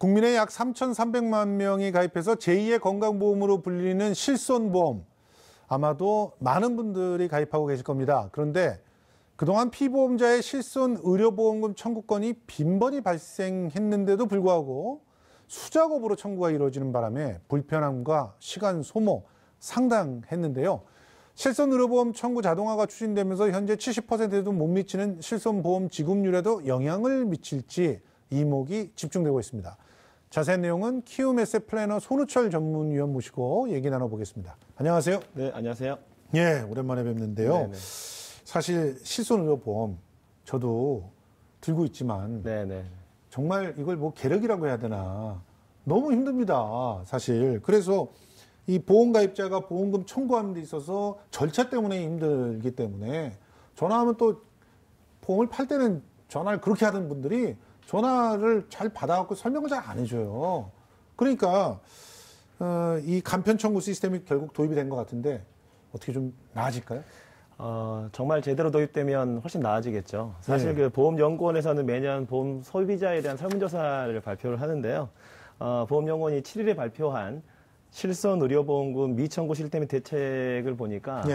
국민의 약 3,300만 명이 가입해서 제2의 건강보험으로 불리는 실손보험. 아마도 많은 분들이 가입하고 계실 겁니다. 그런데 그동안 피보험자의 실손 의료보험금 청구권이 빈번히 발생했는데도 불구하고 수작업으로 청구가 이루어지는 바람에 불편함과 시간 소모 상당했는데요. 실손 의료보험 청구 자동화가 추진되면서 현재 70%에도 못 미치는 실손보험 지급률에도 영향을 미칠지 이목이 집중되고 있습니다. 자세한 내용은 키움 에셋 플래너 손우철 전문위원 모시고 얘기 나눠보겠습니다. 안녕하세요. 네, 안녕하세요. 예, 오랜만에 뵙는데요. 네네. 사실 실손의료보험 저도 들고 있지만 정말 이걸 뭐 계력이라고 해야 되나 너무 힘듭니다. 사실. 그래서 이 보험가입자가 보험금 청구하는 데 있어서 절차 때문에 힘들기 때문에 전화하면 또 보험을 팔 때는 전화를 그렇게 하던 분들이 전화를 잘 받아갖고 설명을 잘 안 해줘요. 그러니까 이 간편 청구 시스템이 결국 도입이 된 것 같은데 어떻게 좀 나아질까요? 정말 제대로 도입되면 훨씬 나아지겠죠. 사실 네. 그 보험연구원에서는 매년 보험 소비자에 대한 설문조사를 발표를 하는데요. 보험연구원이 7일에 발표한 실손 의료보험금 미청구 시스템 대책을 보니까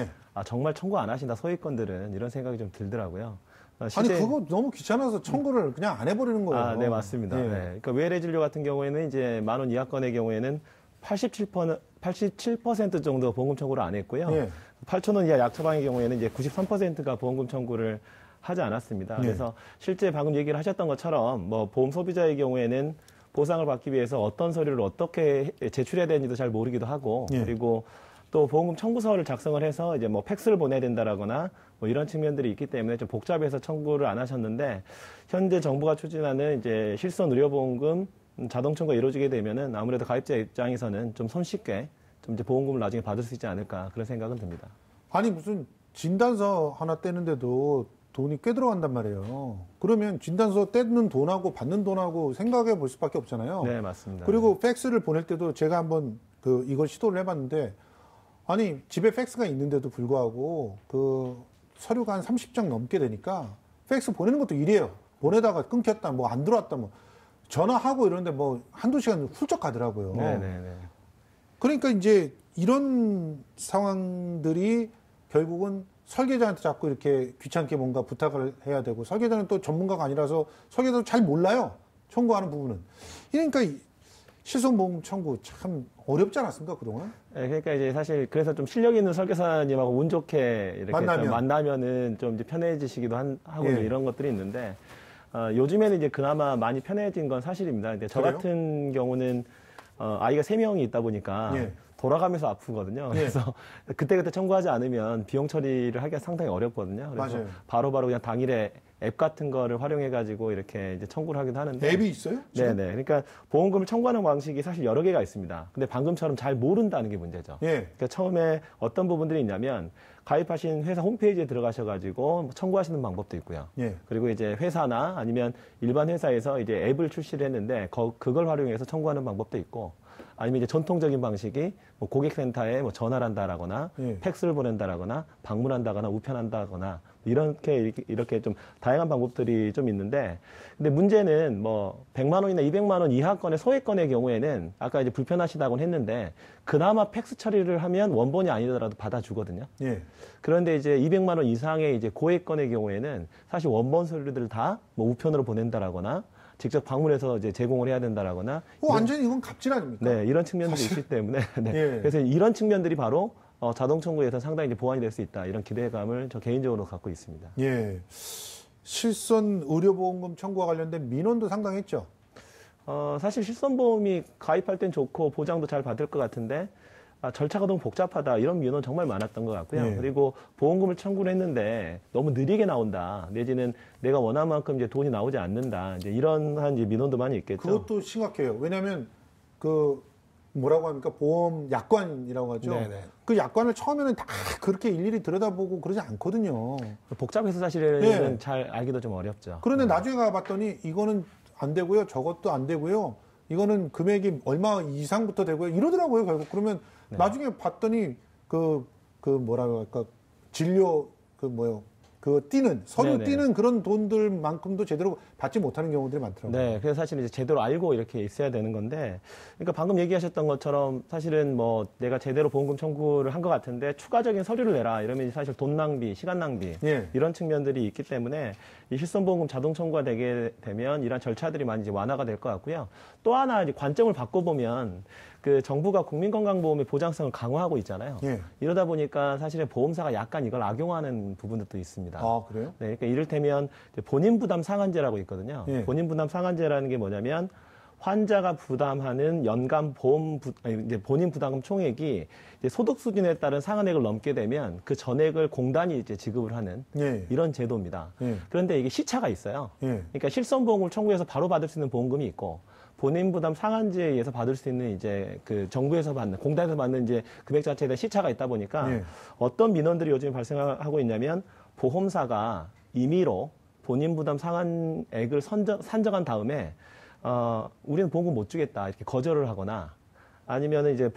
정말 청구 안 하신다 소액건들은 이런 생각이 좀 들더라고요. 아니 그거 너무 귀찮아서 청구를 그냥 안 해버리는 거예요. 네, 맞습니다. 네. 그러니까 외래 진료 같은 경우에는 이제 10,000원 이하 건의 경우에는 87% 정도 보험금 청구를 안 했고요. 8,000원 이하 약 처방의 경우에는 이제 93%가 보험금 청구를 하지 않았습니다. 그래서 실제 방금 얘기를 하셨던 것처럼 뭐 보험 소비자의 경우에는 보상을 받기 위해서 어떤 서류를 어떻게 제출해야 되는지도 잘 모르기도 하고 그리고 또 보험금 청구서를 작성을 해서 이제 뭐 팩스를 보내야 된다라거나 뭐 이런 측면들이 있기 때문에 좀 복잡해서 청구를 안 하셨는데 현재 정부가 추진하는 이제 실손 의료보험금 자동 청구가 이루어지게 되면은 아무래도 가입자 입장에서는 좀 손쉽게 좀 이제 보험금을 나중에 받을 수 있지 않을까 그런 생각은 듭니다. 아니 무슨 진단서 하나 떼는데도 돈이 꽤 들어간단 말이에요. 그러면 진단서 떼는 돈하고 받는 돈하고 생각해 볼 수밖에 없잖아요. 네, 맞습니다. 그리고 팩스를 보낼 때도 제가 한번 이걸 시도를 해봤는데 아니 집에 팩스가 있는데도 불구하고 그 서류가 한 30장 넘게 되니까 팩스 보내는 것도 일이에요. 보내다가 끊겼다, 뭐 안 들어왔다, 뭐 전화하고 이러는데 뭐 한두 시간 훌쩍 가더라고요. 그러니까 이제 이런 상황들이 결국은 설계자한테 자꾸 이렇게 귀찮게 뭔가 부탁을 해야 되고 설계자는 또 전문가가 아니라서 설계자도 잘 몰라요. 청구하는 부분은. 그러니까 실손보험 청구 참 어렵지 않았습니까, 그동안? 네, 그러니까 이제 사실 그래서 좀 실력 있는 설계사님하고 운 좋게 이렇게 만나면은 좀 이제 편해지시기도 하고 이런 것들이 있는데, 요즘에는 이제 그나마 많이 편해진 건 사실입니다. 근데 저 같은 경우는, 아이가 3명이 있다 보니까 돌아가면서 아프거든요. 그래서 그때그때 청구하지 않으면 비용 처리를 하기가 상당히 어렵거든요. 그래서 바로바로 그냥 당일에 앱 같은 거를 활용해가지고 이렇게 이제 청구를 하기도 하는데. 앱이 있어요? 지금? 네네. 그러니까 보험금을 청구하는 방식이 사실 여러 개가 있습니다. 근데 방금처럼 잘 모른다는 게 문제죠. 그러니까 처음에 어떤 부분들이 있냐면 가입하신 회사 홈페이지에 들어가셔가지고 청구하시는 방법도 있고요. 그리고 이제 회사나 아니면 일반 회사에서 이제 앱을 출시를 했는데 그걸 활용해서 청구하는 방법도 있고 아니면 이제 전통적인 방식이 뭐 고객센터에 뭐 전화를 한다라거나 팩스를 보낸다라거나 방문한다거나 우편한다거나 이렇게 좀 다양한 방법들이 좀 있는데 근데 문제는 뭐 100만 원이나 200만 원 이하 건의 소액건의 경우에는 아까 이제 불편하시다고는 했는데 그나마 팩스 처리를 하면 원본이 아니더라도 받아주거든요. 그런데 이제 200만 원 이상의 이제 고액건의 경우에는 사실 원본 서류들을 다 뭐 우편으로 보낸다라거나 직접 방문해서 이제 제공을 해야 된다라거나. 완전히 이건 갑질 아닙니까? 네, 이런 측면들이 있기 때문에. 그래서 이런 측면들이 바로 자동 청구에서 상당히 이제 보완이 될 수 있다. 이런 기대감을 저 개인적으로 갖고 있습니다. 실손 의료보험금 청구와 관련된 민원도 상당했죠? 사실 실손보험이 가입할 땐 좋고 보장도 잘 받을 것 같은데 절차가 너무 복잡하다 이런 민원 정말 많았던 것 같고요. 그리고 보험금을 청구를 했는데 너무 느리게 나온다. 내지는 내가 원한 만큼 이제 돈이 나오지 않는다. 이제 이런 한 민원도 많이 있겠죠. 그것도 심각해요. 왜냐하면 뭐라고 합니까? 보험 약관이라고 하죠. 그 약관을 처음에는 다 그렇게 일일이 들여다보고 그러지 않거든요. 복잡해서 사실은 잘 알기도 좀 어렵죠. 그런데 나중에 가봤더니 이거는 안 되고요. 저것도 안 되고요. 이거는 금액이 얼마 이상부터 되고요. 이러더라고요, 결국. 그러면 나중에 봤더니 뭐라고 할까? 진료, 서류 네네. 띄는 그런 돈들만큼도 제대로 받지 못하는 경우들이 많더라고요. 네, 그래서 사실 이제 제대로 알고 이렇게 있어야 되는 건데, 그러니까 방금 얘기하셨던 것처럼 사실은 뭐 내가 제대로 보험금 청구를 한 것 같은데 추가적인 서류를 내라 이러면 사실 돈 낭비, 시간 낭비 예. 이런 측면들이 있기 때문에 이 실손보험금 자동 청구가 되게 되면 이런 절차들이 많이 이제 완화가 될 것 같고요. 또 하나 이제 관점을 바꿔보면 그 정부가 국민건강보험의 보장성을 강화하고 있잖아요. 예. 이러다 보니까 사실은 보험사가 약간 이걸 악용하는 부분도 있습니다. 아, 그래요? 네, 그러니까 이를테면 본인 부담 상한제라고 있거든요. 예. 본인 부담 상한제라는 게 뭐냐면 환자가 부담하는 연간 이제 본인 부담금 총액이 이제 소득 수준에 따른 상한액을 넘게 되면 그 전액을 공단이 이제 지급을 하는 예. 이런 제도입니다. 예. 그런데 이게 시차가 있어요. 예. 그러니까 실손보험을 청구해서 바로 받을 수 있는 보험금이 있고 본인 부담 상한제에 의해서 받을 수 있는 이제 그 정부에서 받는 공단에서 받는 이제 금액 자체에 대한 시차가 있다 보니까 예. 어떤 민원들이 요즘 발생하고 있냐면 보험사가 임의로 본인 부담 상한액을 산정한 다음에 우리는 보험금 못 주겠다 이렇게 거절을 하거나 아니면은 이제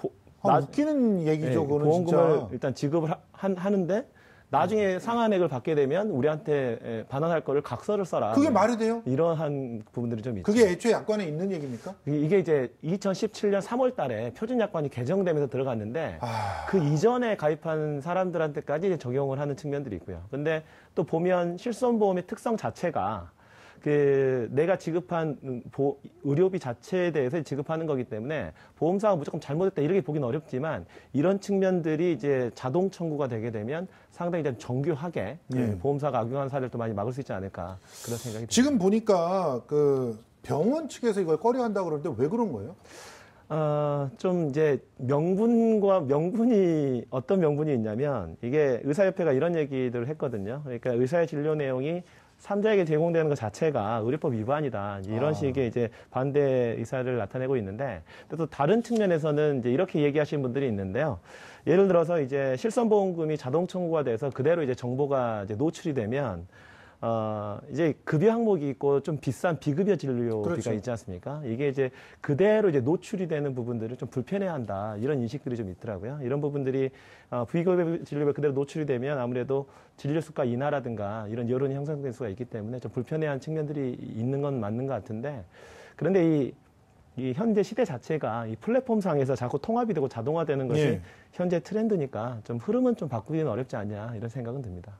웃기는 얘기죠. 그거는 보험금을 진짜. 일단 지급을 하는데 나중에 상한액을 받게 되면 우리한테 반환할 거를 각서를 써라. 그게 말이 돼요? 이러한 부분들이 좀 있죠. 그게 애초에 약관에 있는 얘기입니까? 이게 이제 2017년 3월 달에 표준약관이 개정되면서 들어갔는데 그 이전에 가입한 사람들한테까지 이제 적용을 하는 측면들이 있고요. 근데 또 보면 실손보험의 특성 자체가 내가 지급한 의료비 자체에 대해서 지급하는 거기 때문에 보험사가 무조건 잘못했다 이렇게 보기는 어렵지만 이런 측면들이 이제 자동 청구가 되게 되면 상당히 좀 정교하게 보험사가 악용하는 사례를 또 많이 막을 수 있지 않을까 그런 생각이 듭니다. 지금 보니까 그 병원 측에서 이걸 꺼려한다고 그러는데 왜 그런 거예요? 좀 이제 명분이 어떤 명분이 있냐면 이게 의사협회가 이런 얘기들을 했거든요. 그러니까 의사의 진료 내용이 삼자에게 제공되는 것 자체가 의료법 위반이다. 이런 식의 이제 반대 의사를 나타내고 있는데 또 다른 측면에서는 이제 이렇게 얘기하시는 분들이 있는데요. 예를 들어서 이제 실손보험금이 자동 청구가 돼서 그대로 이제 정보가 이제 노출이 되면 이제 급여 항목이 있고 좀 비싼 비급여 진료비가 그렇죠. 있지 않습니까? 이게 이제 그대로 이제 노출이 되는 부분들을 좀 불편해한다. 이런 인식들이 좀 있더라고요. 이런 부분들이 비급여 진료비가 그대로 노출이 되면 아무래도 진료 수가 인하라든가 이런 여론이 형성될 수가 있기 때문에 좀 불편해한 측면들이 있는 건 맞는 것 같은데 그런데 이 현재 시대 자체가 이 플랫폼상에서 자꾸 통합이 되고 자동화되는 것이 현재 트렌드니까 좀 흐름은 좀 바꾸기는 어렵지 않냐 이런 생각은 듭니다.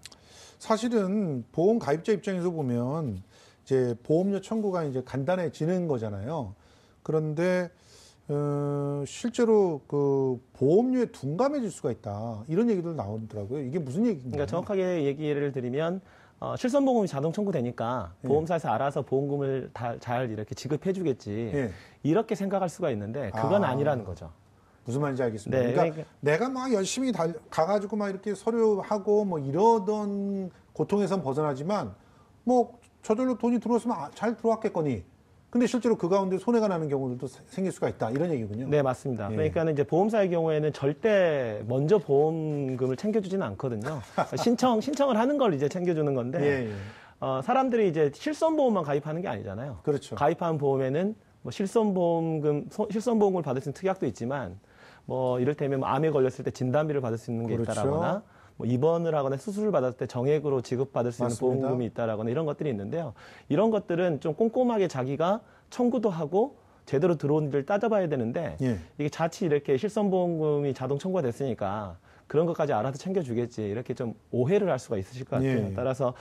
사실은 보험 가입자 입장에서 보면 이제 보험료 청구가 이제 간단해지는 거잖아요. 그런데 실제로 그 보험료에 둔감해질 수가 있다. 이런 얘기도 나오더라고요. 이게 무슨 얘기인가요? 그러니까 정확하게 얘기를 드리면 실손보험이 자동 청구되니까 보험사에서 알아서 보험금을 잘 이렇게 지급해주겠지. 이렇게 생각할 수가 있는데 그건 아니라는 거죠. 무슨 말인지 알겠습니다. 네, 그러니까 내가 막 열심히 가가지고 막 이렇게 서류하고 뭐 이러던 고통에선 벗어나지만 뭐 저절로 돈이 들어왔으면 잘 들어왔겠거니. 근데 실제로 그 가운데 손해가 나는 경우들도 생길 수가 있다. 이런 얘기군요. 네, 맞습니다. 그러니까는 이제 보험사의 경우에는 절대 먼저 보험금을 챙겨주지는 않거든요. 신청을 하는 걸 이제 챙겨주는 건데 사람들이 이제 실손보험만 가입하는 게 아니잖아요. 그렇죠. 가입한 보험에는 뭐 실손보험을 받을 수 있는 특약도 있지만 뭐 이를테면 암에 걸렸을 때 진단비를 받을 수 있는 게 있다라거나 뭐 입원을 하거나 수술을 받았을 때 정액으로 지급받을 수 있는 보험금이 있다라거나 이런 것들이 있는데요. 이런 것들은 좀 꼼꼼하게 자기가 청구도 하고 제대로 들어온지를 따져봐야 되는데 이게 자칫 이렇게 실손보험금이 자동 청구가 됐으니까 그런 것까지 알아서 챙겨주겠지 이렇게 좀 오해를 할 수가 있으실 것 같아요. 따라서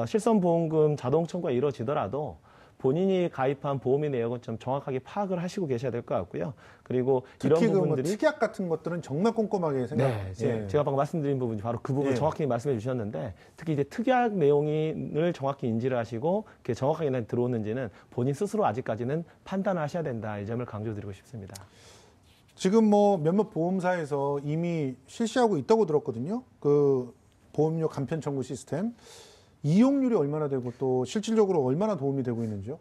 실손보험금 자동 청구가 이루어지더라도 본인이 가입한 보험의 내역은 좀 정확하게 파악을 하시고 계셔야 될 것 같고요. 그리고 이런 부분들이 특약 같은 것들은 정말 꼼꼼하게 제가 방금 말씀드린 부분이 바로 그 부분 정확히 말씀해 주셨는데 특히 이제 특약 내용을 정확히 인지를 하시고 그게 정확하게 들어오는지는 본인 스스로 아직까지는 판단을 하셔야 된다. 이 점을 강조드리고 싶습니다. 지금 뭐 몇몇 보험사에서 이미 실시하고 있다고 들었거든요. 그 보험료 간편 청구 시스템. 이용률이 얼마나 되고 또 실질적으로 얼마나 도움이 되고 있는지요?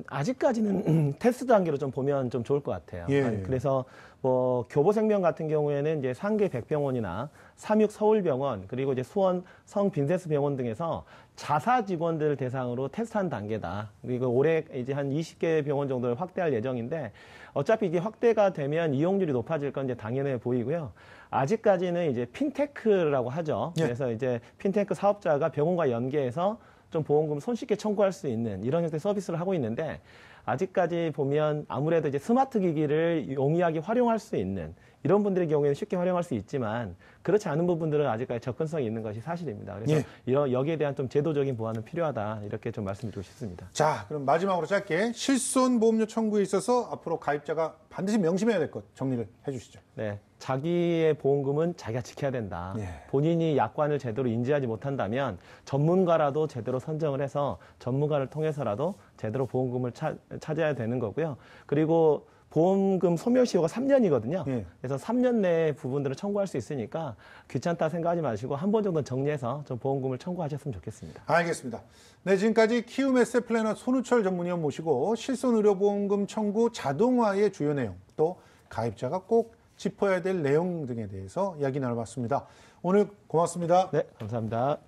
아직까지는 테스트 단계로 좀 보면 좀 좋을 것 같아요. 그래서 뭐 교보생명 같은 경우에는 이제 상계 백병원이나 삼육 서울병원 그리고 이제 수원 성 빈센스 병원 등에서 자사 직원들 대상으로 테스트한 단계다. 그리고 올해 이제 한 20개 병원 정도를 확대할 예정인데 어차피 이게 확대가 되면 이용률이 높아질 건 이제 당연해 보이고요. 아직까지는 이제 핀테크라고 하죠. 예. 그래서 이제 핀테크 사업자가 병원과 연계해서 좀 보험금 손쉽게 청구할 수 있는 이런 형태의 서비스를 하고 있는데 아직까지 보면 아무래도 이제 스마트 기기를 용이하게 활용할 수 있는 이런 분들의 경우에는 쉽게 활용할 수 있지만 그렇지 않은 부분들은 아직까지 접근성이 있는 것이 사실입니다. 그래서 여기에 대한 좀 제도적인 보완은 필요하다 이렇게 좀 말씀드리고 싶습니다. 자, 그럼 마지막으로 짧게 실손보험료 청구에 있어서 앞으로 가입자가 반드시 명심해야 될 것 정리를 해주시죠. 네, 자기의 보험금은 자기가 지켜야 된다. 본인이 약관을 제대로 인지하지 못한다면 전문가라도 제대로 선정을 해서 전문가를 통해서라도 제대로 보험금을 찾아야 되는 거고요. 그리고 보험금 소멸시효가 3년이거든요. 그래서 3년 내에 부분들을 청구할 수 있으니까 귀찮다 생각하지 마시고 한 번 정도 정리해서 좀 보험금을 청구하셨으면 좋겠습니다. 알겠습니다. 네, 지금까지 키움 에셋 플래너 손우철 전문위원 모시고 실손의료보험금 청구 자동화의 주요 내용, 또 가입자가 꼭 짚어야 될 내용 등에 대해서 이야기 나눠봤습니다. 오늘 고맙습니다. 네, 감사합니다.